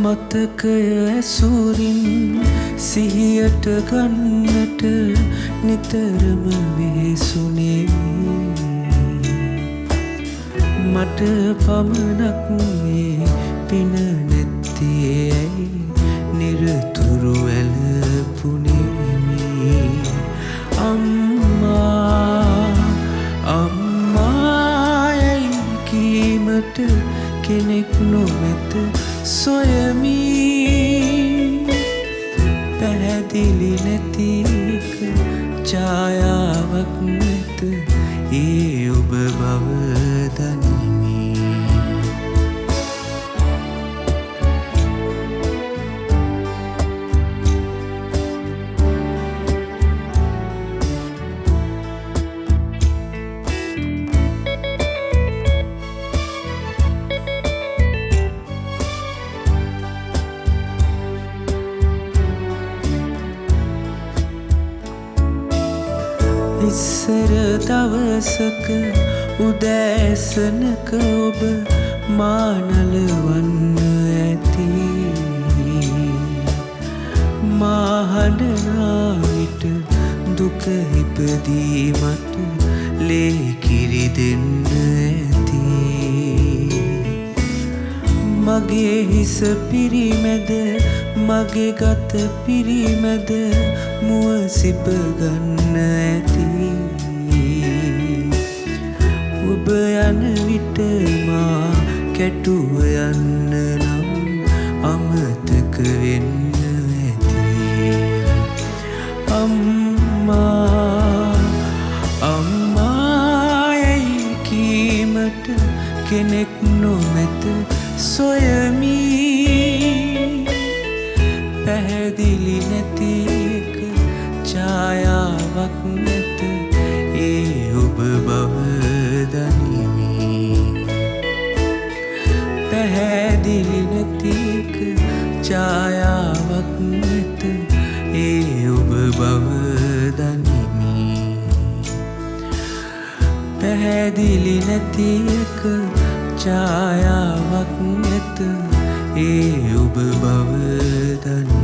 මතකය ඇසුරින් සිහියට ගන්නට නිතරම වෙහෙසුනේ. මට පමණක් මේ පින නැත්තේ ඇයි නිරතුරු ඇලපුනේ. අම්මා යයි කීමට කෙනෙක් නොමැත සොයමි. පැහැදිලි නැති එක ඡායාවක් නැත ඒ ඔබ බව දනිමි. ඉස්සර දවසක උදෑසනක ඔබ මානලවන්න ඇති. මාහඬනා විට දුක ඉපදී මට ලේකිරි දෙන්න ඇති. මගේ හිස පිරිමැද මගේ ගත පිරිමැද මුව සිප ගන්න ඇති. ඔබ යන විට මා කැටුව යන්න නම් අමතක වෙන්න ඇති. අම්මා යයි කීමට කෙනෙක් නොමැත සොයමි. පැහැදිලි නැති එක ඡායාවක් නැත ඒ ඔබ බව දනිමි. පැහැදිලි නැති එක ඡායාවක් නැත ඒ ඔබ බව දනිමි. පැහැදිලි නැති එක ඡායාවක් නැත ඒ ඔබ බව දනිමි.